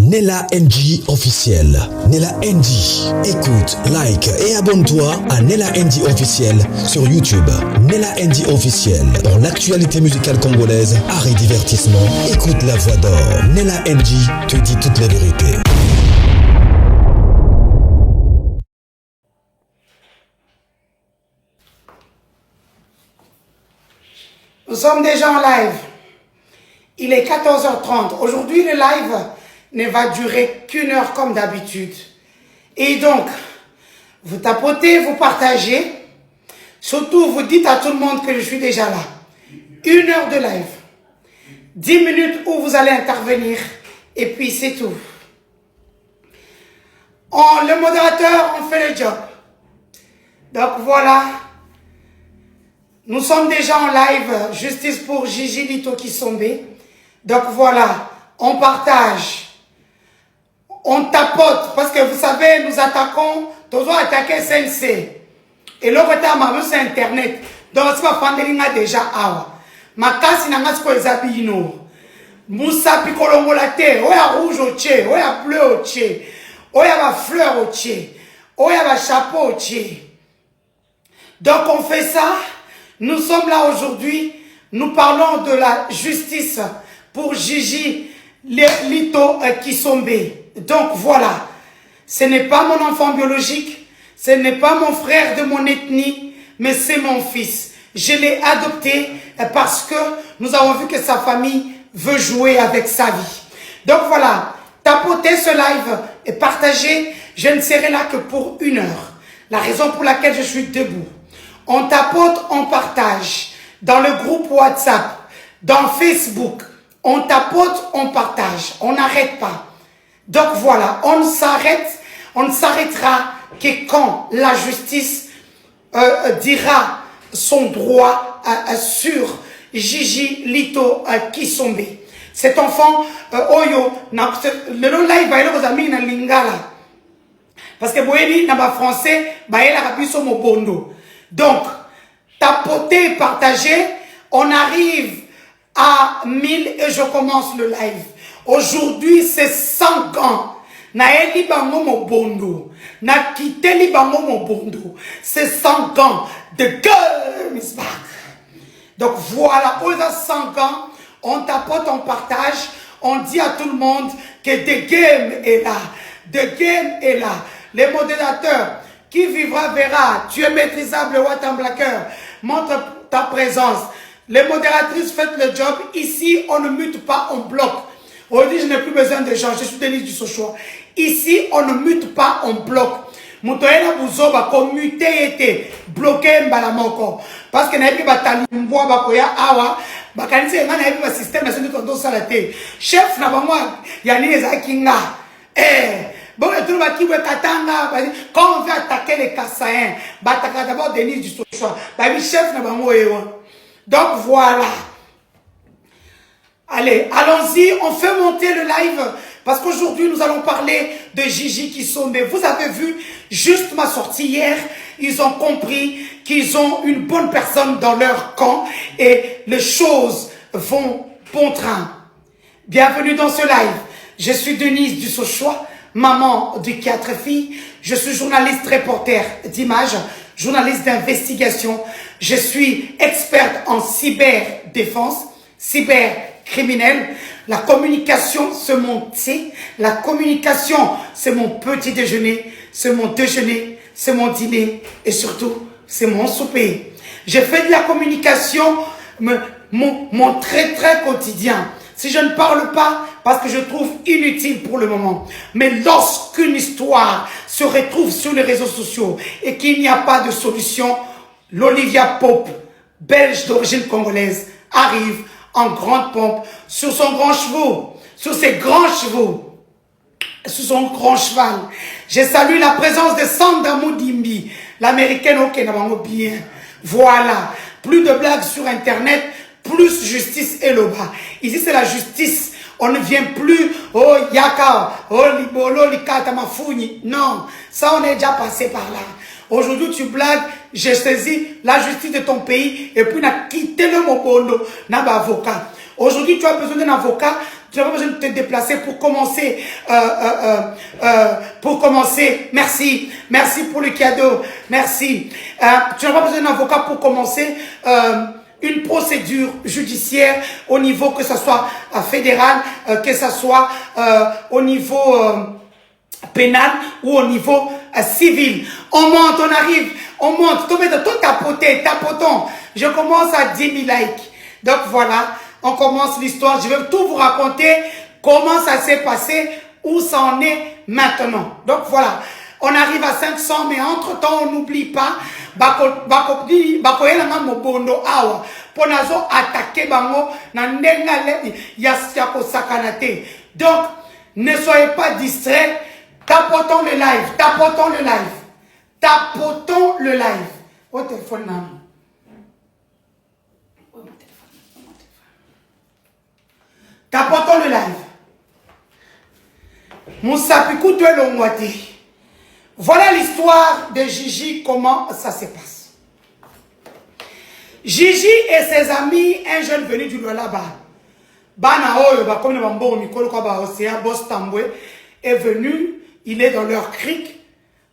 Nella NG officiel. Nella NG. Écoute, like et abonne-toi à Nella NG officiel sur YouTube. Nella NG officiel. Pour l'actualité musicale congolaise, art et divertissement, écoute la voix d'or. Nella NG te dit toute la vérité. Nous sommes déjà en live. Il est 14h30. Aujourd'hui, le live ne va durer qu'une heure comme d'habitude. Et donc, vous tapotez, vous partagez. Surtout, vous dites à tout le monde que je suis déjà là. 1 heure de live. 10 minutes où vous allez intervenir. Et puis, c'est tout. Le modérateur, on fait le job. Donc, voilà. Nous sommes déjà en live, justice pour Gigi Lito Kisombe. Donc voilà, on partage, on tapote, parce que vous savez, nous attaquons, nous avons attaqué SNC. Et le retard, c'est Internet. Donc, c'est pas Fandelinga déjà awa. Ma casse n'a pas de zabino. Moussa picolongolate, oya rouge au tché, oya bleu au tché, oya ma fleur au tché, oya ma chapeau au tché. Donc, on fait ça. Nous sommes là aujourd'hui, nous parlons de la justice pour Gigi Lito Kisombe. Donc voilà, ce n'est pas mon enfant biologique, ce n'est pas mon frère de mon ethnie, mais c'est mon fils. Je l'ai adopté parce que nous avons vu que sa famille veut jouer avec sa vie. Donc voilà, tapotez ce live et partagez, je ne serai là que pour 1 heure. La raison pour laquelle je suis debout. On tapote, on partage. Dans le groupe WhatsApp, dans Facebook, on tapote, on partage. On n'arrête pas. Donc voilà, on ne s'arrêtera que quand la justice dira son droit sur Gigi Lito Kisombe. Cet enfant, Oyo, le live va être aux amis na lingala. Parce que Boéni, dans le français, il y a un mobondo. Donc, tapoter, partager, on arrive à 1000 et je commence le live. Aujourd'hui, c'est 100 ans. Naeli bango mo bondo. Na kiteli bango mo bondo. C'est 100 ans. The girl is back. Donc voilà, aux 100 ans, on tapote, on partage, on dit à tout le monde que The Game est là. The Game est là. Les modérateurs, qui vivra verra. Tu es maîtrisable, Watan Blacker. Montre ta présence. Les modératrices, faites le job. Ici, on ne mute pas, on bloque. Aujourd'hui, je n'ai plus besoin de gens. Je suis Denise du Sochois. Ici, on ne mute pas, on bloque. Moutoyena Bouzoba, comme muté était bloqué Mbalamoko. Parce que n'a pas talimboa bakoya awa. Bakanisi n'a pas système national de tonton salaté. Chef n'a pas moi. Yani les akinga. Bon, quand on veut attaquer les Kassaïens, on d'abord Denise du Sochois. Chef n'a pas moi. Donc voilà. Allez, allons-y, on fait monter le live. Parce qu'aujourd'hui, nous allons parler de Gigi Kisombe. Vous avez vu juste ma sortie hier. Ils ont compris qu'ils ont une bonne personne dans leur camp. Et les choses vont bon train. Bienvenue dans ce live. Je suis Denise du Sochois. Maman de 4 filles, je suis journaliste reporter d'images, journaliste d'investigation, je suis experte en cyberdéfense, cybercriminel. La communication, c'est mon thé, la communication, c'est mon petit déjeuner, c'est mon déjeuner, c'est mon dîner et surtout, c'est mon souper. J'ai fait de la communication mon très quotidien. Si je ne parle pas, parce que je trouve inutile pour le moment. Mais lorsqu'une histoire se retrouve sur les réseaux sociaux et qu'il n'y a pas de solution, l'Olivia Pope, belge d'origine congolaise, arrive en grande pompe sur son grand chevaux, sur ses grands chevaux, sur son grand cheval. Je salue la présence de Sanda Moudimbi, l'américaine au Kenya, bien. Voilà, plus de blagues sur Internet, plus justice et loba. Ici, c'est la justice. On ne vient plus, oh yaka, oh libolo, likata mafouni. Non, ça on est déjà passé par là. Aujourd'hui, tu blagues, j'ai saisi la justice de ton pays et puis on a quitté le mobondo, n'a pas avocat. Aujourd'hui, tu as besoin d'un avocat, Tu n'as pas besoin de te déplacer pour commencer. Merci. Merci pour le cadeau. Merci. Tu n'as pas besoin d'un avocat pour commencer une procédure judiciaire au niveau que ce soit fédéral, que ce soit au niveau pénal ou au niveau civil. On monte, on arrive, on monte. Tout tapotons. Je commence à 10 000 likes. Donc voilà, on commence l'histoire. Je vais tout vous raconter comment ça s'est passé, où ça en est maintenant. Donc voilà, on arrive à 500, mais entre-temps, on n'oublie pas, donc, ne soyez pas distraits. Tapotons le live, tapotons le live, tapotons le live. Au téléphone, non. Tapotons le live. Moussapikou de l'Ongwati. Voilà l'histoire de Gigi, comment ça se passe. Gigi et ses amis, un jeune venu du Lualaba, est venu, il est dans leur crique.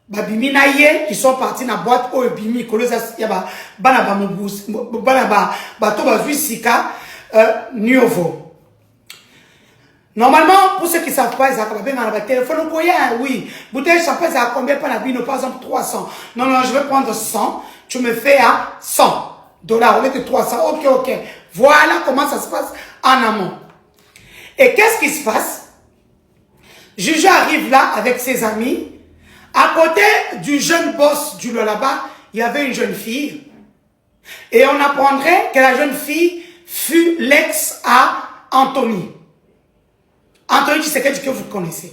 Babiminaye, ils sont partis dans la boîte au Bimi, Nuovo. Normalement, pour ceux qui ne savent pas, ils ont un téléphone. Oui, bouteille de champagne, ça a combien par la bino? Par exemple, 300. Non, non, je vais prendre 100. Tu me fais à 100 dollars au lieu de 300. Ok, ok. Voilà comment ça se passe en amont. Et qu'est-ce qui se passe? Juju arrive là avec ses amis. À côté du jeune boss du Lualaba, il y avait une jeune fille. Et on apprendrait que la jeune fille fut l'ex à Anthony. Anthony Tshisekedi que vous connaissez.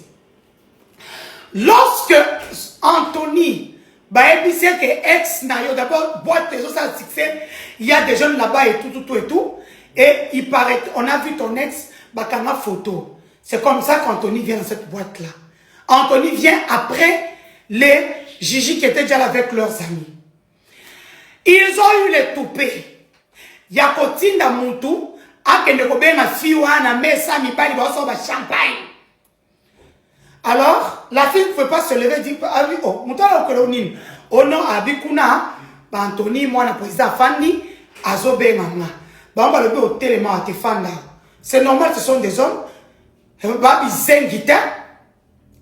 Lorsque Anthony, c'est que ex nayo d'abord boîte les autres ça succès, il y a des jeunes là-bas et tout, et il paraît, on a vu ton ex, bakama photo. C'est comme ça qu'Anthony vient dans cette boîte-là. Anthony vient après les Gigi qui étaient déjà là avec leurs amis. Ils ont eu les toupets. Yakotinda Moutou. Alors, la fille ne pouvait pas se lever et dire, ah oui, oh, oh non, Abikuna, Anthony, moi, le président Fanny, Azobe, maman. On va le faire au téléma à Tefanda. C'est normal, ce sont des hommes.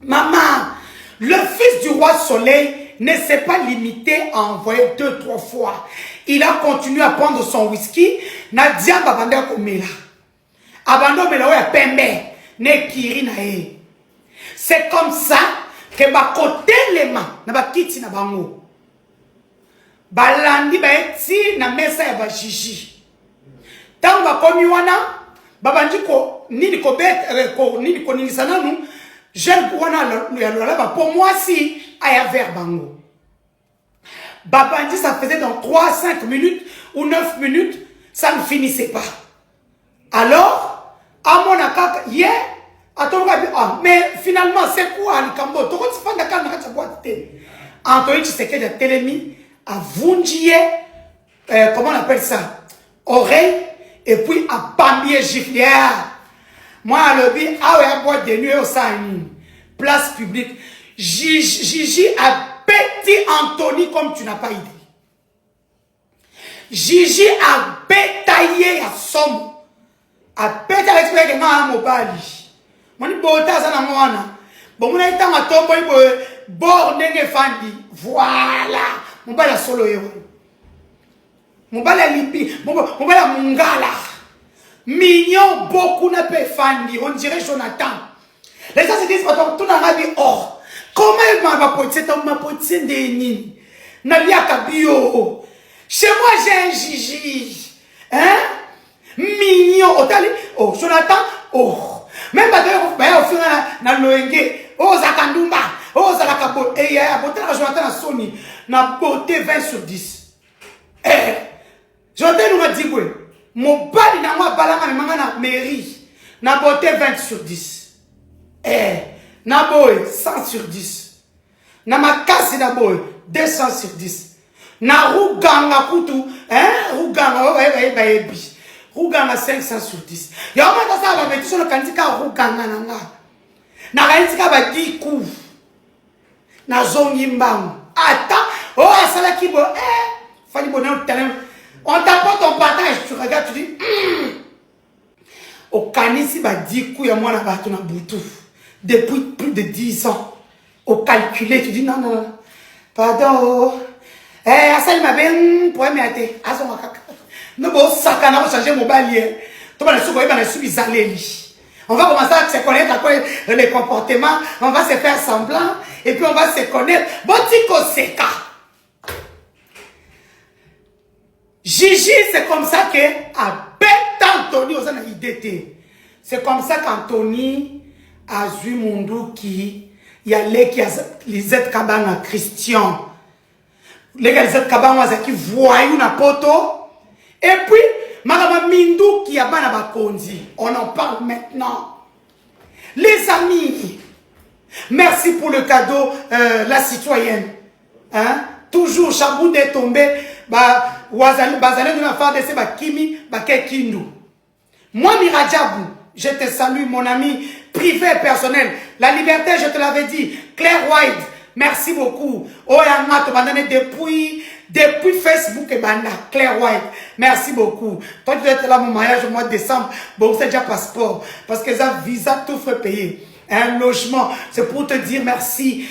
Maman, le fils du roi Soleil ne s'est pas limité à envoyer 2-3 fois. Il a continué à prendre son whisky. Nadia babanda komela. Abando mela ya pembe. Ne kiri na e. C'est comme ça que ba côté les mains na ba kiti na bango. Balandi ba eti na mesa ya ba Gigi. Tango ba komi wana babandi ko nini ko bet ko nini ko nini sananu. Jeune wana ya Lualaba pour moi si aya vers bango. Babandi, ça faisait dans 3, 5 minutes ou 9 minutes, ça ne finissait pas. Alors, à mon accord, hier, mais finalement, c'est quoi le Cambo? Anthony Tshisekedi a télémis, a vundié, comment on appelle ça? Oreille, et puis a pambier giflier. Moi, à l'objet, à boîte de nuit au sein, place publique. Gigi a petit Anthony comme tu n'as pas idée. Gigi a bétaillé à somme. A bétaillé à l'expert que n'a mobali. Moni bota ça na mwana. Bon mon état ma tombo ibo bord nenge fandi. Voilà. Mon bala solo yo. Mon bala lipi, mon bala mungala. Mignon beaucoup n'a pas fandi. On dirait Jonathan. Les gens se disent tout n'a pas dit oh. Comment il m'a apporté ma potine de nini? Nalia bio. Chez moi, j'ai un Gigi. Hein? Mignon. Oh, Jonathan. Oh. Même d'ailleurs, au final, na loenge. Oh, Zakandumba. Oh, Zalakabo. Et il y a beauté à Jonathan à Sony. Na beauté 20 sur 10. Eh. Jonathan nous a dit, oui. Mon bali na moi, balanga, mais maman na mairie. Na beauté 20 sur 10. Eh. Na boy 100 sur 10. Na makasi na boy 200 sur 10. Na ruganga kutu, hein, ruganga baebi. Rouganga 500 sur 10. Il y a un moment ça va mettre sur le candidat Rouganga nanga. Na candidat va 10 coups. Na zongi mbang. Attends, oh ça qui bon fallait bonner au talent. On t'apporte ton partage, tu regardes, tu dis au canisi va 10 coups, il y a moi là-bas, tu n'as boutou. Depuis plus de 10 ans. Au calculé, tu dis non, non, non. Pardon. Asali m'a bien pour me ater. Aso makaka. Non, bon, sakana, on va changer mon balier. On va commencer à se connaître les comportements. On va se faire semblant. Et puis on va se connaître. Botiko seka. Gigi, c'est comme ça que à Anthony aux idées. C'est comme ça qu'Anthony a vu Mundu qui y a les êtres kabanga Christian. Les êtres kabanga qui voient une poto. Et puis, Madame Mindou qui a banaba kondi. On en parle maintenant. Les amis, merci pour le cadeau, la citoyenne. Hein? Toujours Chabou est tombé. Bazane de la part de ces Kimi, Kindu. Moi, Miradjabou, je te salue, mon ami privé personnel. La liberté, je te l'avais dit. Claire White, merci beaucoup. Oyama, tu m'as donné depuis Facebook et Banda. Claire White, merci beaucoup. Toi, tu étais là, mon mariage au mois de décembre. Bon, c'est déjà passeport. Parce que ça, visa, tout frais payé. Un logement, c'est pour te dire merci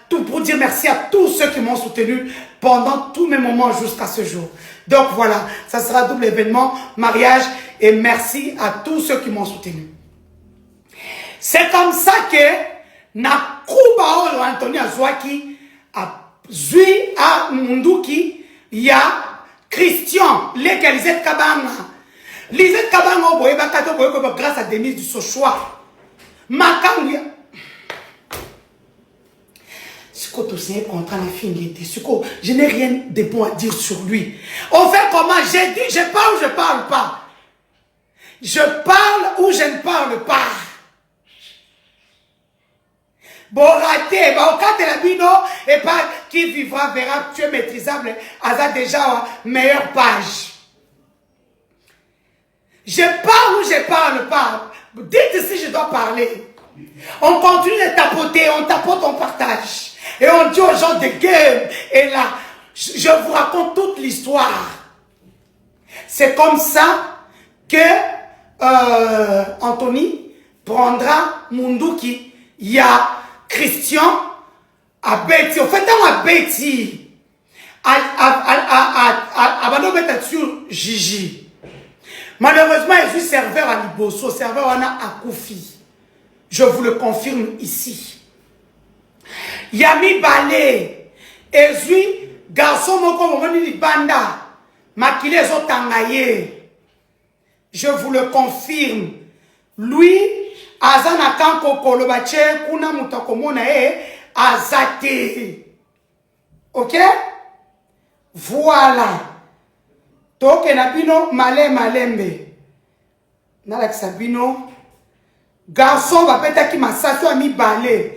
pour dire merci à tous ceux qui m'ont soutenu pendant tous mes moments jusqu'à ce jour. Donc voilà, ça sera double événement, mariage et merci à tous ceux qui m'ont soutenu. C'est comme ça que na kuba Anthony Azwaki a zui à Munduki, il y a Christian, légalisé Kabanga. Lisette Kabanga, grâce à Denis du Sochois. Makangia. Je n'ai rien de bon à dire sur lui. On fait comment? J'ai dit, je parle ou je parle pas? Je parle ou je ne parle pas? Bon, raté, au cas de la bino, et pas qui vivra verra, tu es maîtrisable, a déjà meilleure page. Je parle ou je parle pas? Dites si je dois parler. On continue de tapoter, on tapote, on partage. Et on dit aux gens de game. Et là, je vous raconte toute l'histoire. C'est comme ça que Anthony prendra Munduki. Il y a Christian à Betty. En fait, à Betty, à sur Gigi. Malheureusement, il est serveur à Liboso, serveur à Koufi. Je vous le confirme ici. Yami Balé, Ezui, garçon moko momoni banda, makile zotangaye. Je vous le confirme. Lui, azana kanko kolobache kuna mutakomona azate. Ok? Voilà. Toke na bino malembe. Nalak sabino. Garçon va peut-être qui m'a sassou à mi balé.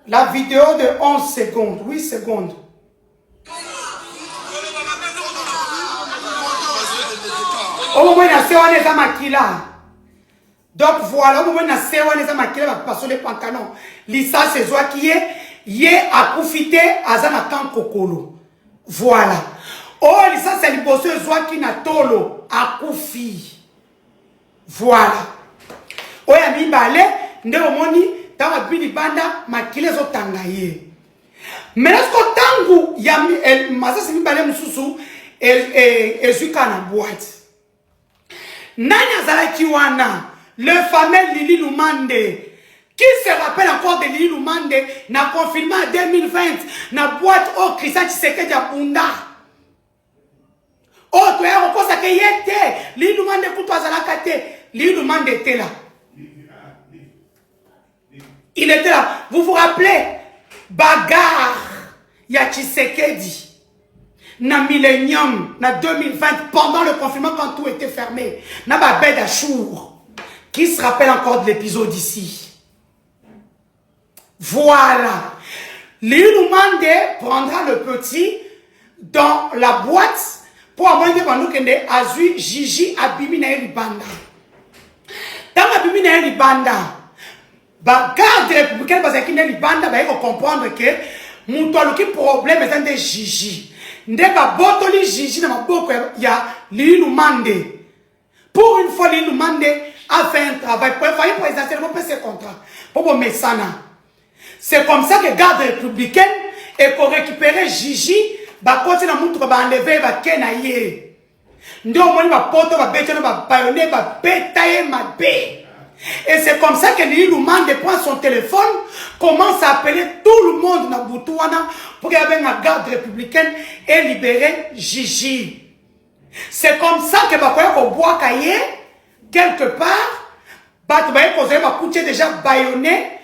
La vidéo de 11 secondes, 8 secondes. Au moment où on a makila. Donc voilà, au moment où on a makila, va passer les pantalons. Lisa, c'est toi qui est à profiter à Zanakan Kokolo. Voilà. Oh, Lisa, c'est le bosseur qui n'a tolo à Koufi. Voilà. Oh, y'a mis balé, nde omoni. Dans la bini banda, makile zo tangaye. Mais est-ce que tangu yami el masa simi balé mususu et zuka na boîte. Nani azala kiwana, le fameux Lili Lumande. Qui se rappelle encore de Lili Lumande na confinement en 2020 na boîte au Christian Tshisekedi ya Bunda. Oh, tu es au kosa ke yete. Lili Lumande kuto azala kate. Lili Lumande était là. Il était là. Vous vous rappelez? Bagarre. Ya Tshisekedi. Na Millennium. Na 2020. Pendant le confinement quand tout était fermé. Na Babed Achour. Qui se rappelle encore de l'épisode ici? Voilà. L'Ilumande prendra le petit dans la boîte pour avoir dit pendant que Azui Gigi abimi na libanda. Dans abimi na libanda, ba garde républicaine parce qu'il na libanda ba il comprendre que mon toi le problème est de Gigi. Ndeba botoli Gigi na maboko ya Lilumande. Pour une fois Lilumande a fait un travail pour faire présidentiellement pour ses contrats pour Messana. C'est comme ça que garde républicaine et pour récupérer Gigi ba côté na mutu ba enlever ba kenaye. Ndo moni ba poto ba betona ba bayone ba betaye ma bé. Et c'est comme ça que Lilumande prend son téléphone, commence à appeler tout le monde dans Boutouana pour qu'il y ait une garde républicaine et libérer Gigi. C'est comme ça que Bakoya Koboa Kaye, quelque part, Batbaye Kozoye Bakouche déjà bayonné,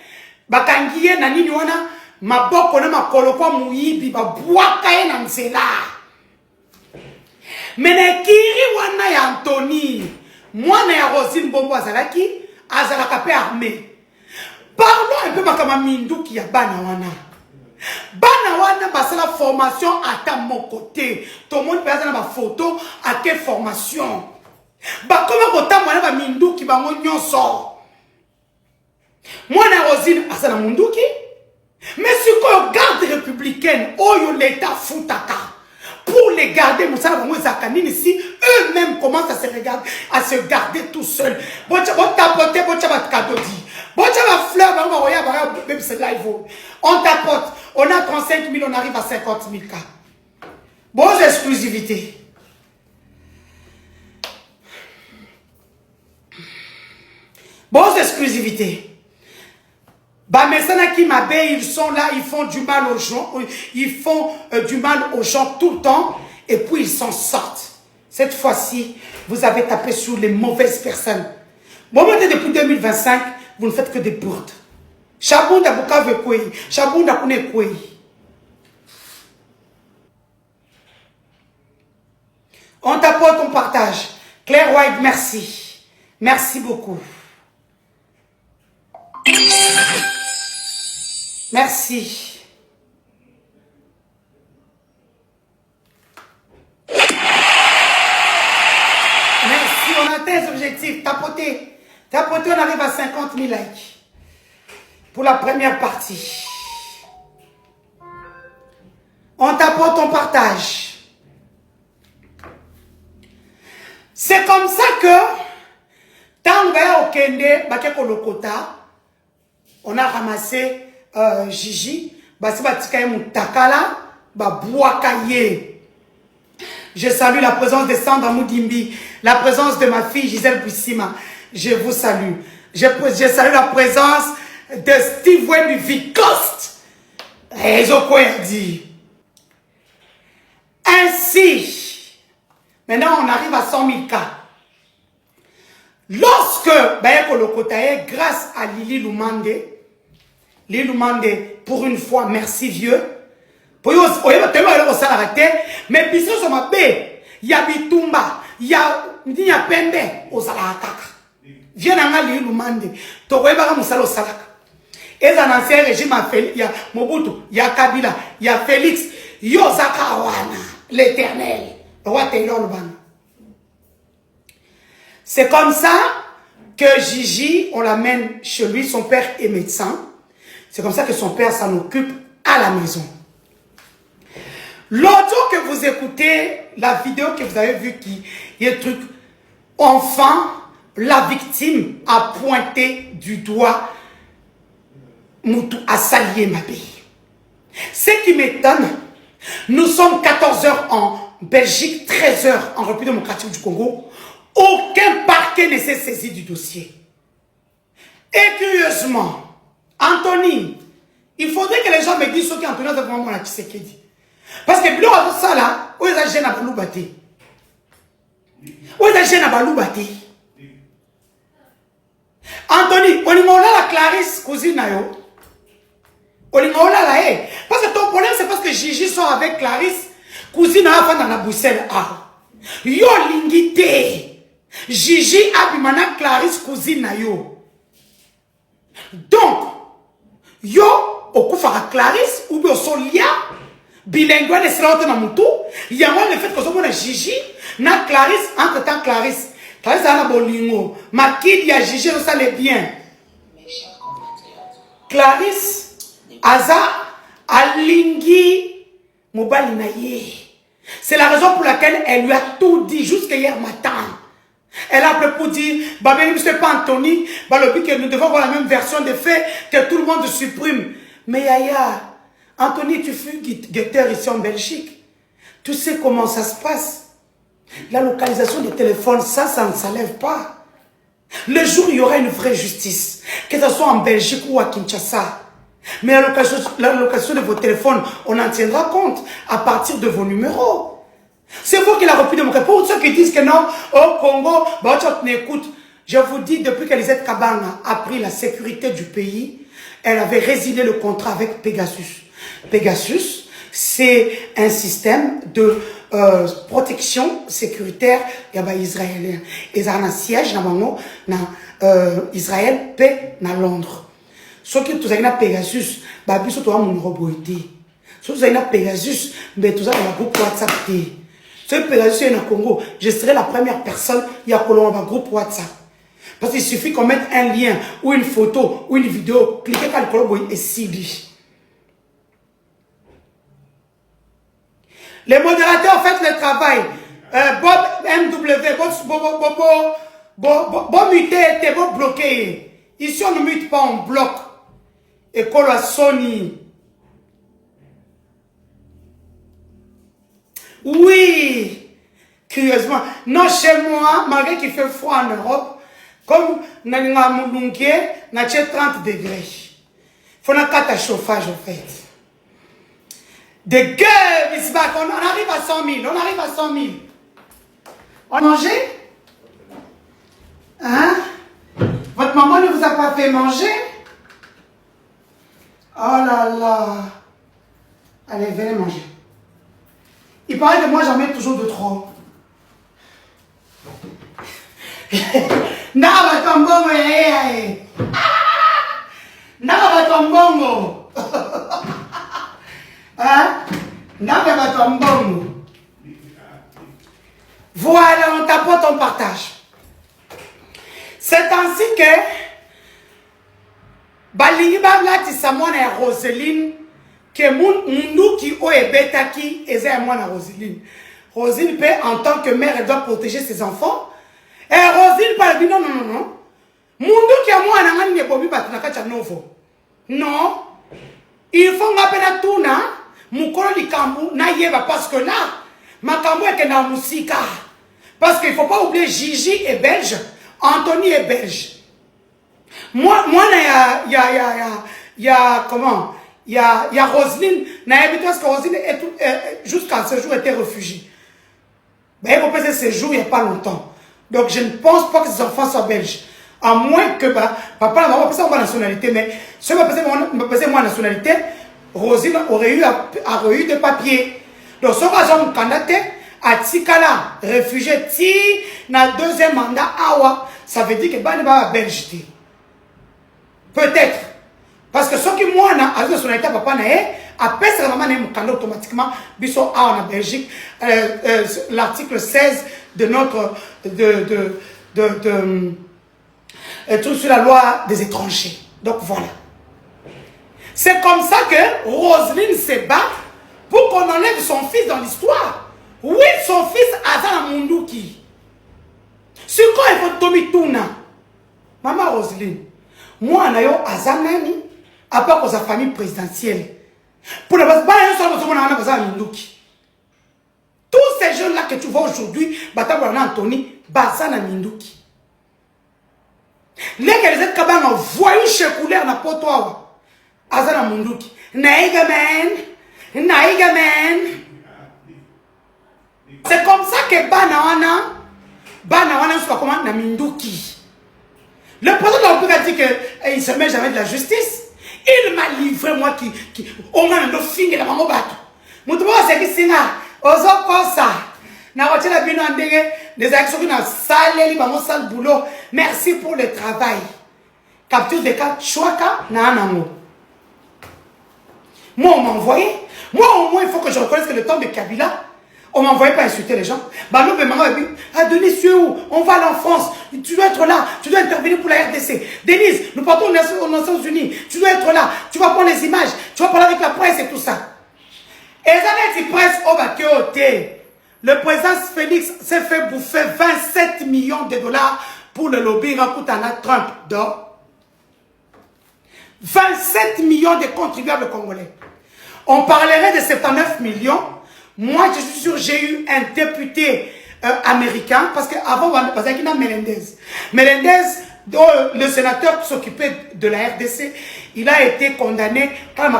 Bakangiye Nanini Wana, Maboko na Makolokwa Mouyibi, Baboa Kaye Nanzela. Menekiri Wana ya Anthony, Mwana ya Rosine Bombo Azalaki, Azalaka pe armé. Parlons un peu makama minduki ya bana wana. Bana wana basala formation à mon côté. Tout le monde peut avoir ma photo à quelle formation. Ba comment kota mwana ba minduki bango nyonso. Mwana Rosine asala munduki. Mais si qu'on garde républicaine, oyo l'état foutaka. Pour les garder, ici, eux-mêmes commencent à se garder tout seuls. On tapote, on a 35 000, on arrive à 50 000 cas. Bonne exclusivité. Bonne exclusivité. Bah, mais ça qui m'abeille, ils sont là, ils font du mal aux gens, ils font du mal aux gens tout le temps, et puis ils s'en sortent. Cette fois-ci, vous avez tapé sur les mauvaises personnes. Bon, maintenant, depuis 2025, vous ne faites que des bourdes. Chabunda Bukave Kouei, Chabunda Kune Kouei. On t'apporte, on partage. Claire White, merci. Merci beaucoup. Merci. Merci, on atteint les objectifs. Tapotez. Tapotez, on arrive à 50 000 likes. Pour la première partie. On tapote, on partage. C'est comme ça que, tant que au Kende, Bakeko Lokota, on a ramassé Gigi, je salue la présence de Sandra Moudimbi, la présence de ma fille Gisèle Boussima. Je vous salue. Je salue la présence de Steve Wemby Vicoste. Ainsi, maintenant on arrive à 100 000 cas. Lorsque Bayeko Lokotaye, grâce à Lili Lumande, pour une fois, merci vieux. Mais biso sur ma baie, il y a Bitumba, il y a Pembe, au Salakaka. Viens dans Lili Lumande, Togoeba Moussalo Salaka. Et dans l'ancien régime, il y a Mobutu, il y a Kabila, il y a Félix, Yosakawana, l'éternel, roi Taylor Luban. C'est comme ça que Gigi, on l'amène chez lui, son père est médecin. C'est comme ça que son père s'en occupe à la maison. L'audio que vous écoutez, la vidéo que vous avez vue qui est le truc, enfin, la victime a pointé du doigt Moutou a salié ma pays. Ce qui m'étonne, nous sommes 14 heures en Belgique, 13 heures en République démocratique du Congo. Aucun parquet ne s'est saisi du dossier. Et curieusement, Anthony, il faudrait que les gens me disent ce qu'Anthony a vraiment à Tshisekedi. Parce que bilo a ça là, où est-ce que j'ai na balubate? Où est-ce que j'ai na balubate? Anthony, on y la Clarisse, cousine yo. On y la parce que ton problème c'est parce que Gigi sort avec Clarisse, cousine a fait dans la Bruxelles. Yo lingité. Gigi abimana Clarisse cousine yo. Donc, yo okufara Clarisse ou bien solia bilingue de sera na mutu il y a le fait que ce soit Gigi, na Clarisse, entre-temps Clarisse a un bolingo, ma kid, il y a Gigi, ça l'est bien. Clarisse, Aza, Alingi, Mobali Naye. C'est la raison pour laquelle elle lui a tout dit jusqu'à hier matin. Elle a appelé pour dire, bah bien, c'est pas Anthony, bah le but que nous devons avoir la même version des faits, que tout le monde supprime. Mais Yaya, Anthony, tu fus guetteur ici en Belgique. Tu sais comment ça se passe. La localisation des téléphones, ça ne s'enlève pas. Le jour où il y aura une vraie justice, que ce soit en Belgique ou à Kinshasa, mais la location de vos téléphones, on en tiendra compte à partir de vos numéros. C'est vous qui l'avez repris de mon cas. Pour ceux qui disent que non, au Congo, bah, écoute, je vous dis, depuis qu'Elisette Kabanga a pris la sécurité du pays, elle avait résilié le contrat avec Pegasus. Pegasus, c'est un système de protection sécuritaire israélien. Ils ont un siège dans Israël, paix dans Londres. Ceux qui ont un Pegasus, bah, ils ont un robot. Ceux qui ont un Pegasus, mais ils ont un groupe WhatsApp. Ce Pegasus est au Congo, je serai la première personne qui a un groupe WhatsApp. Parce qu'il suffit qu'on mette un lien, ou une photo, ou une vidéo, cliquez sur le colombo et CD. Les modérateurs, faites le travail. Bob MW, Bob muté, t'es Bob bloqué. Ici, on ne mute pas, on bloque. École à Sony. Oui, curieusement. Non, chez moi, malgré qu'il fait froid en Europe, comme Nanga Moulungue, on a 30 degrés. Il faut un carte chauffage, en fait. Des gueules, on arrive à 100 000, on arrive à 100 000. On manger? Hein? Votre maman ne vous a pas fait manger? Oh là là. Allez, venez manger. Il paraît que moi, j'en mets toujours de trop. Nava tombongo, Nava tombongo. Hein? Nava tombongo. Voilà, on tapote, on partage. C'est ainsi que Balingi Bablati Samona et Roseline que Mundu qui oe betaki eza moi na Roseline. Roseline peut en tant que mère elle doit protéger ses enfants. Et Roseline parle non non non non. Mundu qui a moi na ngani bobi batunaka cha novo. Non. Il faut ngapena tuna mukolo likambu na yeba parce que là makambo est que na musika. Parce qu'il ne faut pas oublier Gigi est belge, Anthony est belge. Moi il y a comment? Il y a Roselyne, parce que Roselyne jusqu'à ce jour était réfugiée. Mais elle a ce jour il n'y a pas longtemps. Donc je ne pense pas que ces enfants soient belges. À moins que papa et maman pas ma nationalité, mais si je me faisais ma nationalité, Roselyne aurait eu des papiers. Donc ce que j'ai candidaté à Tikala, réfugié Ti, dans le deuxième mandat, Awa, ça veut dire que bah ne va belge. Peut-être. Parce que ceux qui moi na la nationalité papa naé après ça maman n'est pas automatiquement biso en Belgique l'article 16 de notre tout sur la loi des étrangers. Donc voilà. C'est comme ça que Roselyne se bat pour qu'on enlève son fils dans l'histoire. Oui, son fils Azana Munduki. C'est quoi il faut Tomi Tuna? Maman Roselyne, moi nayo Azanani à part pour sa famille présidentielle. Pour ne pas tous ces jeunes-là que tu vois aujourd'hui, Anthony, Bazana Minduki. Les Elisette Kabanga voyou chez couleur na potoa. Azana Minduki. Naigaman. C'est comme ça que Banawana se commande na Minduki. Le président de la République a dit qu'il ne se met jamais de la justice. Il m'a livré, moi, qui on a un finger dans mon bateau. Mon tour, c'est que c'est là. Ozo Kosa. Na roté la bino andenge. Des actions qui n'ont salé, li bamo sale boulot. Merci pour le travail. Capture des cas, chouaka, na anamo. Moi, on m'a envoyé. Moi, au moins, il faut que je reconnaisse que le temps de Kabila, On ne m'envoyait pas insulter les gens. Bah non, mais maman, Denise, tu es où? On va aller en France. Tu dois être là. Tu dois intervenir pour la RDC. Denise, nous partons aux Nations Unies. Tu dois être là. Tu vas prendre les images. Tu vas parler avec la presse et tout ça. Et ça dit presse au bateau. Le président Félix s'est fait bouffer 27 millions de dollars pour le lobbying à Koutana Trump. Donc, 27 millions de contribuables congolais. On parlerait de 79 millions. Moi, je suis sûr, j'ai eu un député américain, parce qu'avant, parce qu'il y a Melendez. Melendez, le sénateur qui s'occupait de la RDC, il a été condamné à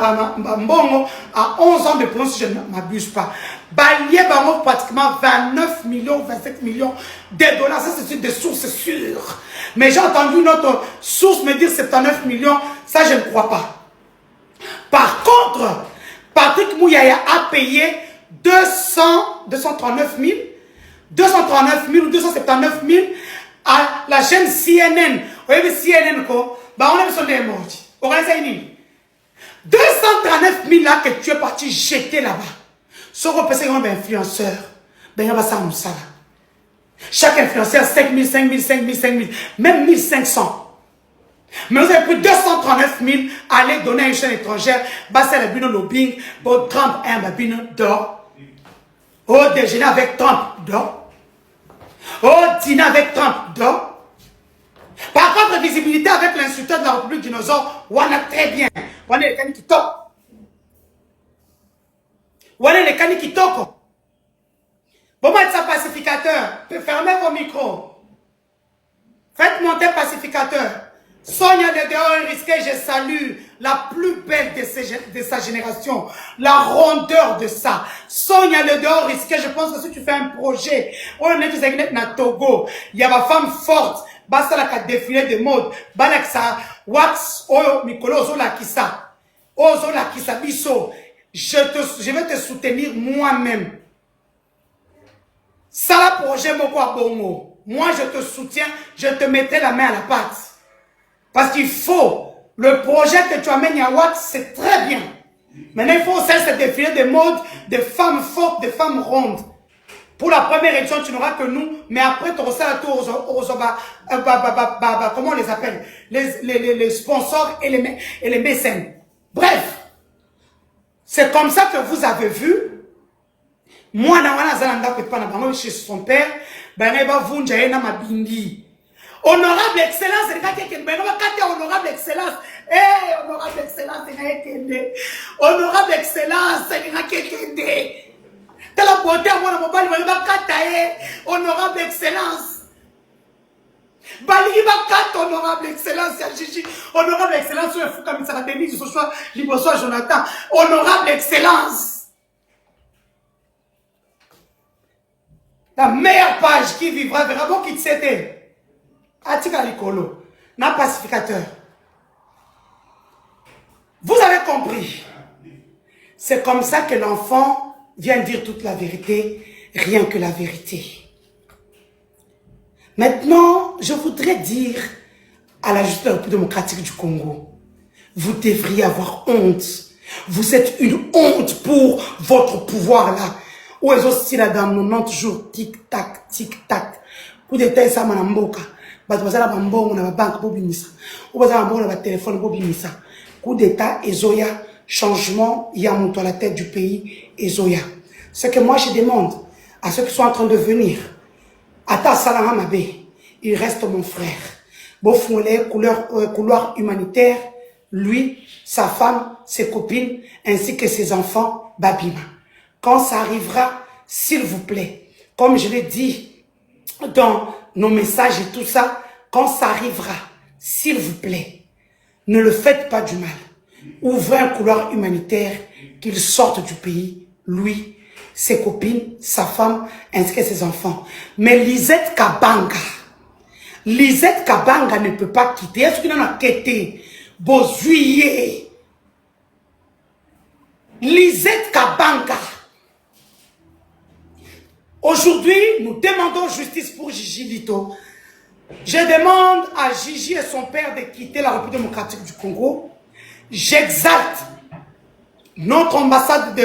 11 ans de prison, si je ne m'abuse pas. Balié pratiquement 29 millions, 27 millions de dollars. Ça, c'est des sources sûres. Mais j'ai entendu une autre source me dire 79 millions. Ça, je ne crois pas. Par contre, Patrick Mouyaya a payé 239 000 ou 279 000 à la chaîne CNN. Vous voyez, CNN, bah on a besoin des morts. On a 239 000 là que tu es parti jeter là-bas. Ce qu'on peut c'est un influenceur. Ben, il y a ça, ça. Chaque influenceur, 5 000, 5 000, 5 000, 5 000, même 1 500. Mais vous avez pris 239 000 à aller donner à une chaîne étrangère. Bah, c'est le bino lobbying. Bon, Trump est un bino d'or. Oh, déjeuner avec Trump d'or. Oh, dîner avec Trump d'or. Par contre, visibilité avec l'insulteur de la République dinosaure, on a très bien. On a les canis qui toquent. On a les canis qui toquent. Bon, moi, c'est un pacificateur. Fermez vos micros. Faites monter pacificateur. Sonia de dehors risqué, je salue la plus belle de sa génération, la rondeur de ça. Sonia le dehors risqué, je pense que si tu fais un projet, on est tous na Togo, il y a ma femme forte, basta la défilé de mode, balak ça, wax, oh, Mikolo, zola kisa, oh, zola kisa, biso, je vais te soutenir moi-même. Ça, la projet, mon quoi, bongo. Moi, je te soutiens, je te mettrai la main à la pâte. Parce qu'il faut, le projet que tu amènes à Watt, c'est très bien. Maintenant, il faut aussi ce défilé de mode, de femmes fortes, de femmes rondes. Pour la première édition, tu n'auras que nous, mais après, tu auras la tour comment on les appelle? Les sponsors et les mécènes. Bref, c'est comme ça que vous avez vu. Moi, chez son père, honorable excellence, honorable excellence, honorable excellence, honorable excellence, t'as la beauté à moi, honorable excellence. Honorable excellence, Gigi, honorable excellence, Jonathan, honorable excellence. La meilleure page qui vivra vraiment qui t'était. Atika Likolo, n'a pacificateur. Vous avez compris. C'est comme ça que l'enfant vient dire toute la vérité, rien que la vérité. Maintenant, je voudrais dire à la justice démocratique du Congo, vous devriez avoir honte. Vous êtes une honte pour votre pouvoir là. Où est aussi là dans 90 jours, tic-tac, tic-tac. Coup d'état, ça m'a n'amboka. Bah, tu vas à la banque, on a la banque pour bimisa. Ou vas à la banque, on a le téléphone pour bimisa. Coup d'état, Ezoya, changement, il y a monté à la tête du pays, Ezoya. Ce que moi je demande à ceux qui sont en train de venir, Ata Salama Mabé, il reste mon frère. Bofoulet, couloir humanitaire, lui, sa femme, ses copines, ainsi que ses enfants, Babima. Quand ça arrivera, s'il vous plaît, comme je l'ai dit dans nos messages et tout ça, quand ça arrivera, s'il vous plaît, ne le faites pas du mal. Ouvrez un couloir humanitaire, qu'il sorte du pays, lui, ses copines, sa femme, ainsi que ses enfants. Mais Lisette Kabanga ne peut pas quitter. Est-ce qu'il en a quitté? Bozuye. Lisette Kabanga. Aujourd'hui, nous demandons justice pour Gigi Lito. Je demande à Gigi et son père de quitter la République démocratique du Congo. J'exalte notre ambassade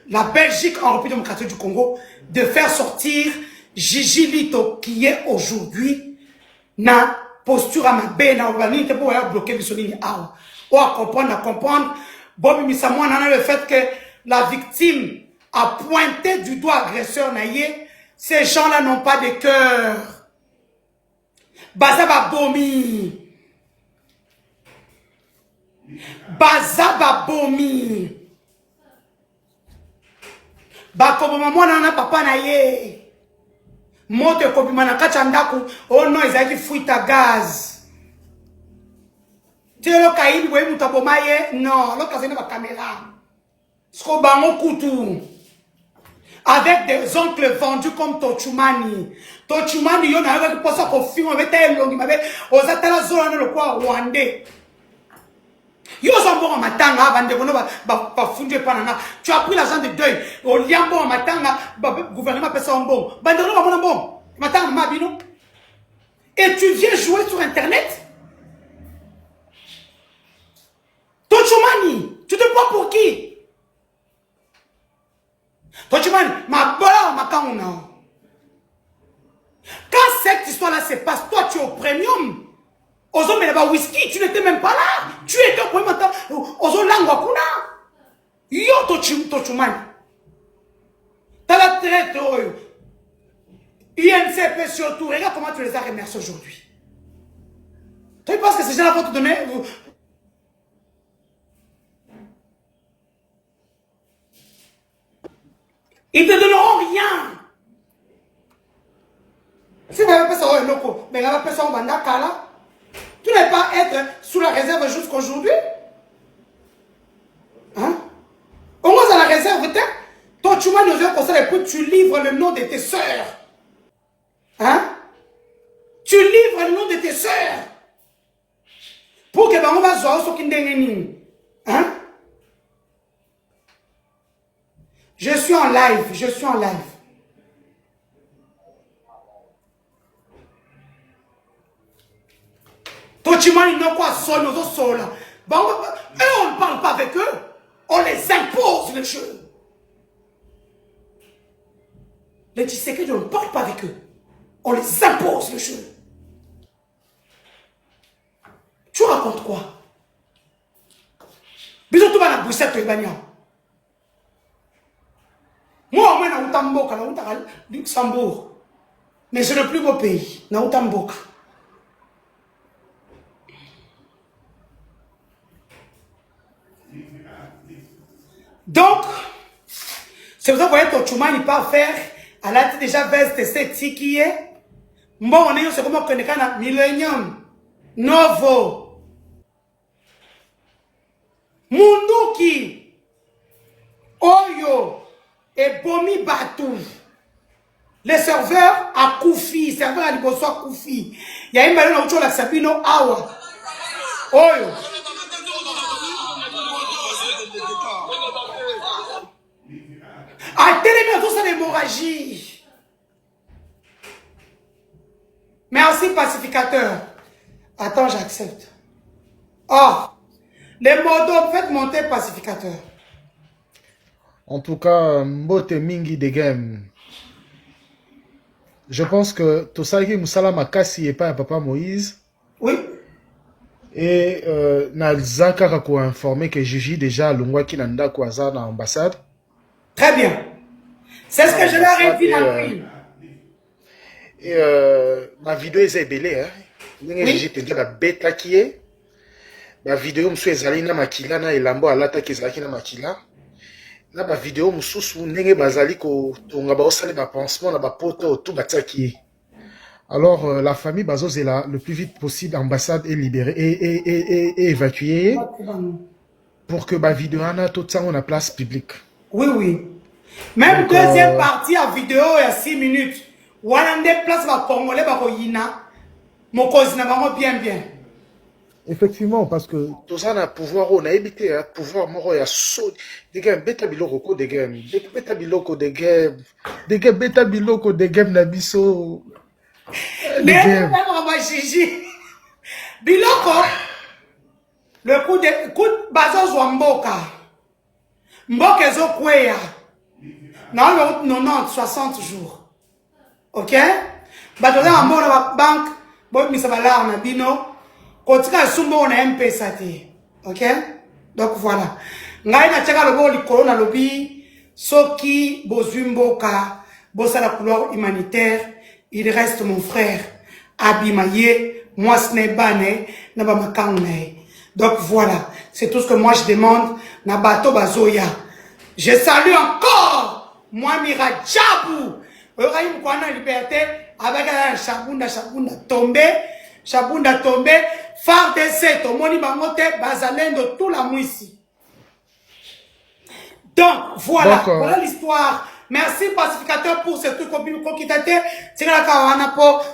la Belgique en République démocratique du Congo de faire sortir Gigi Lito qui est aujourd'hui na posture à ma belle, na organité pour bloquer le soleil. Ou à comprendre. Bon, mais ça, moi, le fait que la victime a pointé du doigt agresseur naïe, ces gens-là n'ont pas de cœur. Bazaba Bomi. Bazaba Bomi. Bakoboma mwana na papa naïe. Moto kobima na kachandaku. Oh non, ils ont fuite gaz. Tu es le caïd, vous voyez, non, l'occasion de la caméra. Skobango Koutou. Avec des oncles vendus comme Tochumani. Tochumani, il y a un peu de film avec tel long, il avait aux atala zone le quoi rwandais. Yo sont bons en matanga, avant de venir, founder panana. Tu as pris l'argent de deuil. Au liambo en matanga, gouvernement peut ça bon. Bandero va bon. Matanga mabino. Et tu viens jouer sur internet? Tochumani, tu te prends pour qui? Tochumani, ma bola, ma kauna. Quand cette histoire-là se passe, toi tu es au premium. Aux hommes, il y a whisky, tu n'étais même pas là. Tu étais au premium. Aux hommes, l'angwakuna. Yo, Tochumani. T'as la traite, INCP surtout. Regarde comment tu les as remerciés aujourd'hui. Tu penses que ces gens-là vont te donner. Ils ne te donneront rien. Si vous n'avez pas ça, mais vous n'avez pas ça au Bandakala, tu n'es pas être sous la réserve jusqu'aujourd'hui. Hein? On va à la réserve, toi tu m'as nous comme ça et puis tu livres le nom de tes sœurs. Hein? Tu livres le nom de tes sœurs. Pour que on va jouer ce qui est. Hein? Je suis en live, je suis en live. Tochimani non quoi sol, nous sol. Bon, eux on ne parle pas avec eux, on les impose les choses. Les Tshisekedi on ne parle pas avec eux, on les impose les choses. Tu racontes quoi? Bisous tout va la boussette et bagnan. Moi, au moins, je suis au Luxembourg. Mais c'est le plus beau pays. Je suis au Donc, c'est pour ça que vous voyez que Tochuma n'est pas faire. Elle a déjà veste cette qui est. Bon, on est comme on connaît Millennium. Novo. Munduki. Oyo. Et Bomi Batou. Les serveurs à Koufi, serveurs à Liboso à Koufi. Il y a une balade dans la Sabino Awa. Oyo. À télé, tout ça l'hémorragie. Merci, pacificateur. Attends, j'accepte. Oh, les modos, faites monter pacificateur. En tout cas, Mbote Mingi de Game. Je pense que Tosaki Moussala Makasi et pas Papa Moïse. Oui. Et Nalzaka a informé que Gigi déjà Lungwa Kinanda Kwaza dans l'ambassade. Très bien. C'est ce que je leur ai dit dans le Et ma vidéo est belée. Gigi te dit la bêta qui est. Ma vidéo, monsieur Zalina Makila, na elambo alata qui est na Makila. Là, ma vidéo, mususu, nenge bazali ko tonga ba osale ba pansement na ba poto tout bataki. Alors, la famille Bazos est là, le plus vite possible, l'ambassade est libérée et évacuée pour que ma vidéo ait tout ça en place publique. Oui, oui. Même donc, deuxième partie à vidéo, il y a 6 minutes. Ou à l'un place, va congolais, va koyina. Mon cause n'a pas bien. Effectivement, parce que tout ça a pouvoir, on a évité, pouvoir, moi, il y a saut, des gars, bêta biloko, des gars, bêta biloko, des gars, bêta biloko, des gars, nabiso. Biloko, le coup de Bazos Wamboka. Mboka zo kweya. Non, 90, 60 jours. Ok? Bato za mbo na banque, bo mi sabala na bino. Kotika sumbo na MP sati. Ok? Donc voilà. Ngai na tchaka lobo likolo na lobi soki bozumboka bosala couloir humanitaire, il reste mon frère Abimaye, moi ce n'est pas né na ba makangne. Donc voilà, c'est tout ce que moi je demande na bato bazoya. Je salue encore moi Miradjabou. Oraim kwana liberté avec un Chabunda tombé, phare de set, au moni bangote, bazalendo, tout la mouissi. Donc, voilà, voilà l'histoire. Merci, pacificateur, pour ce truc qu'on quittait. C'est la caravane pour,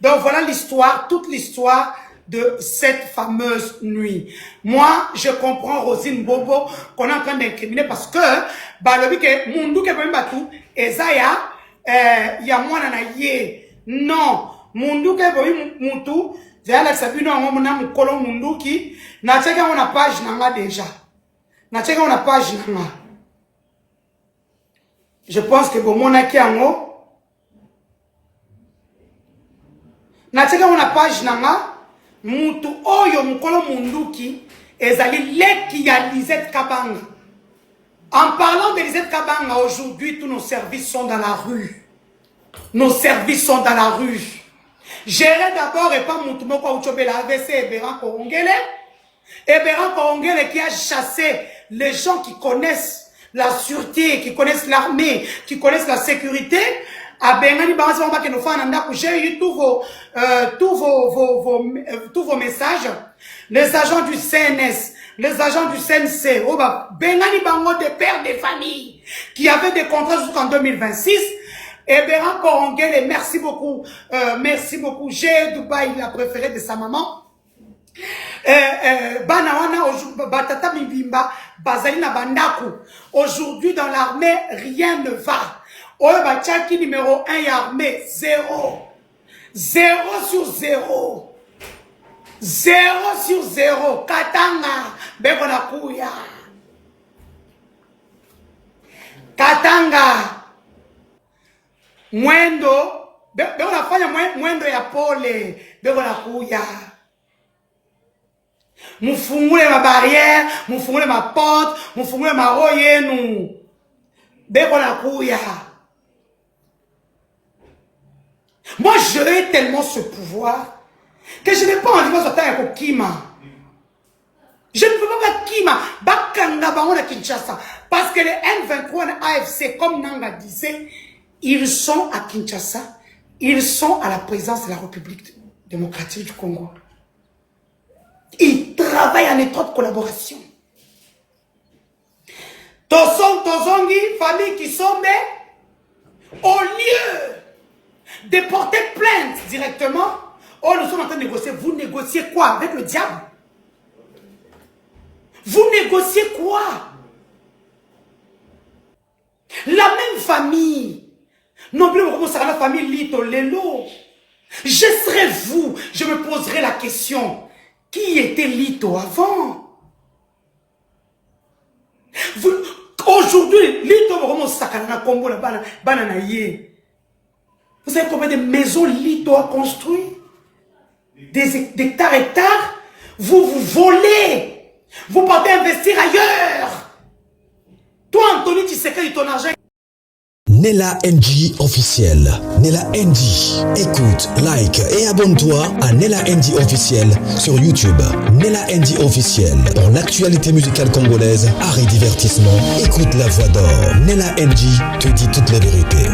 donc, voilà l'histoire, toute l'histoire de cette fameuse nuit. Moi, je comprends Rosine Bobo qu'on est en train d'incriminer parce que, balobi ke, mundu ke bemba tout, ezaya, ya mwana na ye. Non, mundu ke boyi mutu, zayala sabino ngomuna mukolo munduki, na cheka on a page nanga déjà. Na cheka on a page nanga. Je pense que bon mona ki ango. Na cheka on a page nanga. Mutu oyo mukolo munduki ezali leki ya Lisette Kabanga. En parlant de Lisette Kabanga, aujourd'hui tous nos services sont dans la rue. Nos services sont dans la rue. Gérer d'abord et pas mutu moko uchobela AVC Eberan Korongele. Eberan Korongele qui a chassé les gens qui connaissent la sûreté, qui connaissent l'armée, qui connaissent la sécurité. J'ai eu tous vos messages. Les agents du CNS, les agents du CNC, Bengani Bango des pères des familles qui avaient des contrats jusqu'en 2026. Et Béran Korongele, merci beaucoup. Merci beaucoup. J'ai Dubaï, la préférée de sa maman. Batata Mibimba, Bazalina Bandaku. Aujourd'hui, dans l'armée, rien ne va. Oyobachaki numéro 1 et armée, 0. 0 sur 0. 0 sur 0. Katanga, Begonakuya. Katanga. Mwendo, Begonafanya mwendo ya pole, Begonakuya. Mufungule ma barrière, mufungule ma porte, mufungule ma royenu. Begonakuya. Moi, j'ai tellement ce pouvoir que je n'ai pas envie de sortir avec Kima. Je ne peux pas faire Kima. Bakanga Bango Kinshasa. Parce que les M23 et AFC, comme Nanga disait, ils sont à Kinshasa. Ils sont à la présence de la République démocratique du Congo. Ils travaillent en étroite collaboration. Tozongi, famille qui sont au lieu de porter plainte directement, oh, nous sommes en train de négocier. Vous négociez quoi avec le diable? Vous négociez quoi? La même famille. Non plus, comment sera la famille Lito Lelo? Je serai vous. Je me poserai la question. Qui était Lito avant? Aujourd'hui, Lito Romo Sakana Kombo la bananaye. Vous savez combien de maisons Lito a construit? Des hectares. Vous volez. Vous partez investir ailleurs. Toi, Anthony, tu sais que ton argent. Nella NG officiel. Nella NG. Écoute, like et abonne-toi à Nella NG officiel sur YouTube. Nella NG officiel. Pour l'actualité musicale congolaise, art et divertissement, écoute la voix d'or. Nella NG te dit toutes les vérités.